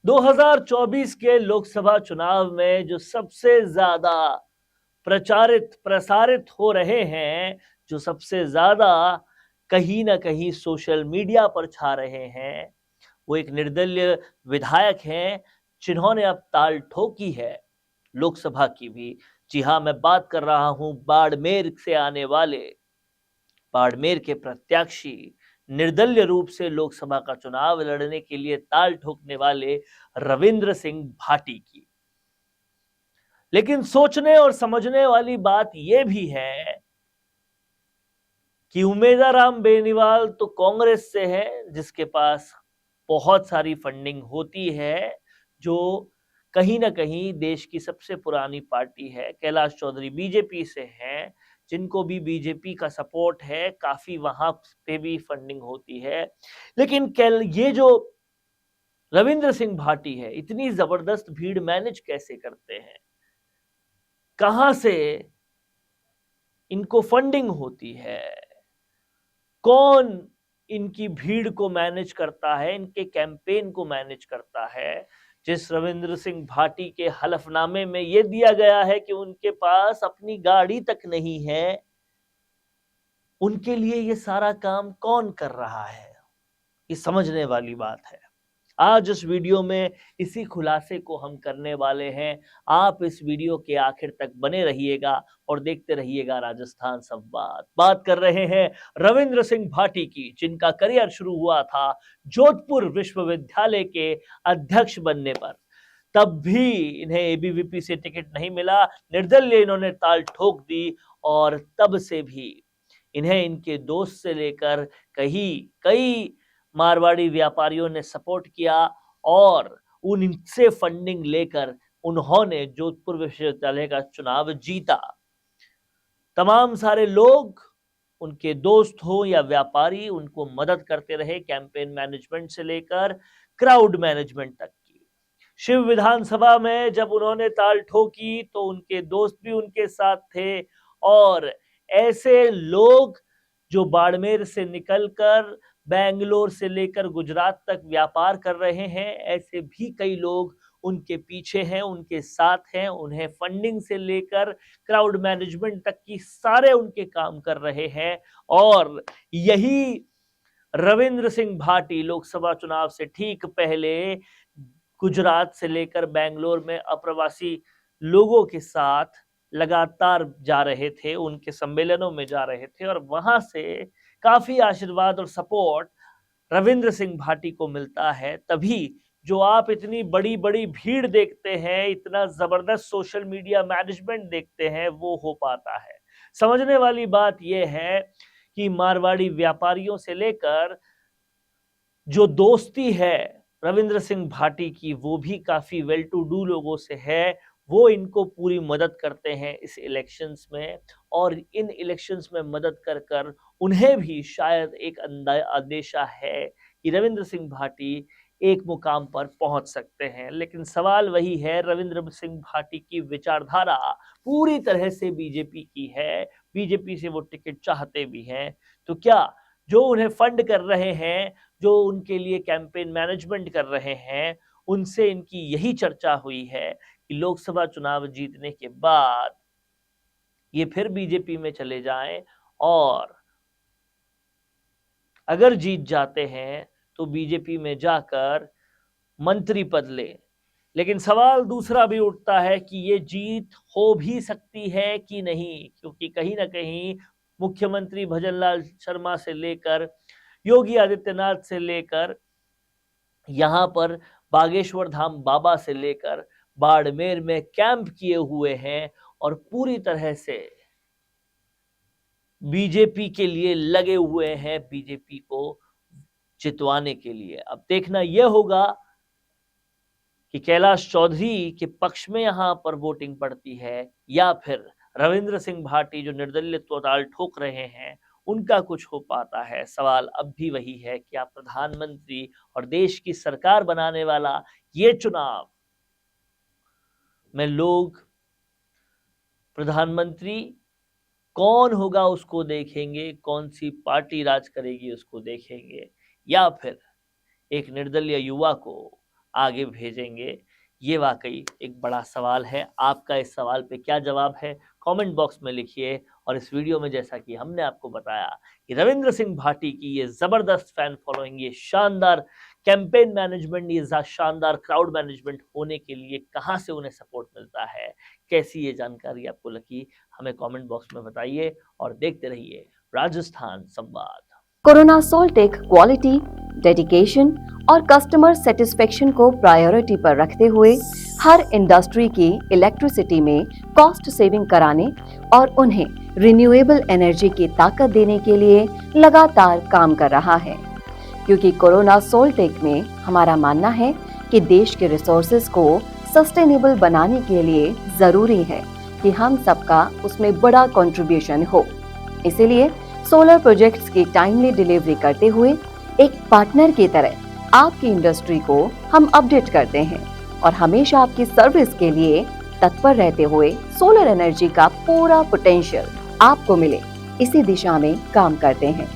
2024 के लोकसभा चुनाव में जो सबसे ज्यादा प्रचारित प्रसारित हो रहे हैं, जो सबसे ज्यादा कहीं ना कहीं सोशल मीडिया पर छा रहे हैं, वो एक निर्दलीय विधायक हैं जिन्होंने अब ताल ठोकी है लोकसभा की भी। जी हां, मैं बात कर रहा हूं बाड़मेर से आने वाले, बाड़मेर के प्रत्याशी, निर्दलीय रूप से लोकसभा का चुनाव लड़ने के लिए ताल ठोकने वाले रविंद्र सिंह भाटी की। लेकिन सोचने और समझने वाली बात यह भी है कि उमेदाराम बेनीवाल तो कांग्रेस से है, जिसके पास बहुत सारी फंडिंग होती है, जो कहीं ना कहीं देश की सबसे पुरानी पार्टी है। कैलाश चौधरी बीजेपी से हैं, जिनको भी बीजेपी का सपोर्ट है, काफी वहां पे भी फंडिंग होती है। लेकिन ये जो रविंद्र सिंह भाटी है, इतनी जबरदस्त भीड़ मैनेज कैसे करते हैं, कहां से इनको फंडिंग होती है, कौन इनकी भीड़ को मैनेज करता है, इनके कैंपेन को मैनेज करता है। जिस रविंद्र सिंह भाटी के हलफनामे में यह दिया गया है कि उनके पास अपनी गाड़ी तक नहीं है, उनके लिए यह सारा काम कौन कर रहा है, ये समझने वाली बात है। आज इस वीडियो में इसी खुलासे को हम करने वाले हैं। आप इस वीडियो के आखिर तक बने रहिएगा और देखते रहिएगा राजस्थान संवाद। बात कर रहे हैं रविंद्र सिंह भाटी की, जिनका करियर शुरू हुआ था जोधपुर विश्वविद्यालय के अध्यक्ष बनने पर। तब भी इन्हें एबीवीपी से टिकट नहीं मिला, निर्दलीय इन्होंने ताल ठोक दी, और तब से भी इन्हें इनके दोस्त से लेकर कई मारवाड़ी व्यापारियों ने सपोर्ट किया, और उनसे फंडिंग लेकर उन्होंने जोधपुर विश्वविद्यालय का चुनाव जीता। तमाम सारे लोग, उनके दोस्त हो या व्यापारी, उनको मदद करते रहे, कैंपेन मैनेजमेंट से लेकर क्राउड मैनेजमेंट तक की। शिव विधानसभा में जब उन्होंने ताल ठोकी तो उनके दोस्त भी उनके साथ थे, और ऐसे लोग जो बाड़मेर से निकलकर बेंगलोर से लेकर गुजरात तक व्यापार कर रहे हैं, ऐसे भी कई लोग उनके पीछे हैं, उनके साथ हैं। उन्हें फंडिंग से लेकर क्राउड मैनेजमेंट तक की सारे उनके काम कर रहे हैं। और यही रविंद्र सिंह भाटी लोकसभा चुनाव से ठीक पहले गुजरात से लेकर बेंगलोर में अप्रवासी लोगों के साथ लगातार जा रहे थे, उनके सम्मेलनों में जा रहे थे, और वहां से काफी आशीर्वाद और सपोर्ट रविंद्र सिंह भाटी को मिलता है। तभी जो आप इतनी बड़ी बड़ी भीड़ देखते हैं, इतना जबरदस्त सोशल मीडिया मैनेजमेंट देखते हैं, वो हो पाता है। समझने वाली बात यह है कि मारवाड़ी व्यापारियों से लेकर जो दोस्ती है रविंद्र सिंह भाटी की, वो भी काफी वेल टू डू लोगों से है। वो इनको पूरी मदद करते हैं इस इलेक्शंस में, और इन इलेक्शंस में मदद कर कर उन्हें भी शायद एक अंदेशा है कि रविंद्र सिंह भाटी एक मुकाम पर पहुंच सकते हैं। लेकिन सवाल वही है, रविंद्र सिंह भाटी की विचारधारा पूरी तरह से बीजेपी की है, बीजेपी से वो टिकट चाहते भी हैं। तो क्या जो उन्हें फंड कर रहे हैं, जो उनके लिए कैंपेन मैनेजमेंट कर रहे हैं, उनसे इनकी यही चर्चा हुई है कि लोकसभा चुनाव जीतने के बाद ये फिर बीजेपी में चले जाएं, और अगर जीत जाते हैं तो बीजेपी में जाकर मंत्री पद ले। लेकिन सवाल दूसरा भी उठता है कि ये जीत हो भी सकती है कि नहीं, क्योंकि कहीं ना कहीं मुख्यमंत्री भजनलाल शर्मा से लेकर योगी आदित्यनाथ से लेकर यहां पर बागेश्वर धाम बाबा से लेकर बाड़मेर में कैंप किए हुए हैं, और पूरी तरह से बीजेपी के लिए लगे हुए हैं, बीजेपी को जितवाने के लिए। अब देखना यह होगा कि कैलाश चौधरी के पक्ष में यहां पर वोटिंग पड़ती है, या फिर रविंद्र सिंह भाटी जो निर्दलीय ताल ठोक रहे हैं, उनका कुछ हो पाता है। सवाल अब भी वही है कि आप प्रधानमंत्री और देश की सरकार बनाने वाला ये चुनाव में लोग प्रधानमंत्री कौन होगा उसको देखेंगे, कौन सी पार्टी राज करेगी उसको देखेंगे, या फिर एक निर्दलीय युवा को आगे भेजेंगे? ये वाकई एक बड़ा सवाल है। आपका इस सवाल पे क्या जवाब है, कमेंट बॉक्स में लिखिए। और इस वीडियो में जैसा कि हमने आपको बताया कि रविंद्र सिंह भाटी की ये जबरदस्त फैन फॉलोइंग, ये शानदार कैंपेन मैनेजमेंट, ये शानदार क्राउड मैनेजमेंट होने के लिए कहाँ से उन्हें सपोर्ट मिलता है, कैसी ये जानकारी आपको लगी, हमें कमेंट बॉक्स में बताइए और देखते रहिए राजस्थान संवाद। कोरोना सोल्टेक क्वालिटी, डेडिकेशन और कस्टमर सेटिस्फेक्शन को प्रायोरिटी पर रखते हुए हर इंडस्ट्री की इलेक्ट्रिसिटी में कॉस्ट सेविंग कराने और उन्हें रिन्यूएबल एनर्जी की ताकत देने के लिए लगातार काम कर रहा है। क्योंकि कोरोना सोल्टेक में हमारा मानना है कि देश के रिसोर्सेज को सस्टेनेबल बनाने के लिए जरूरी है कि हम सबका उसमें बड़ा कंट्रीब्यूशन हो। इसीलिए सोलर प्रोजेक्ट्स की टाइमली डिलीवरी करते हुए एक पार्टनर की तरह आपकी इंडस्ट्री को हम अपडेट करते हैं और हमेशा आपकी सर्विस के लिए तत्पर रहते हुए सोलर एनर्जी का पूरा पोटेंशियल आपको मिले, इसी दिशा में काम करते हैं।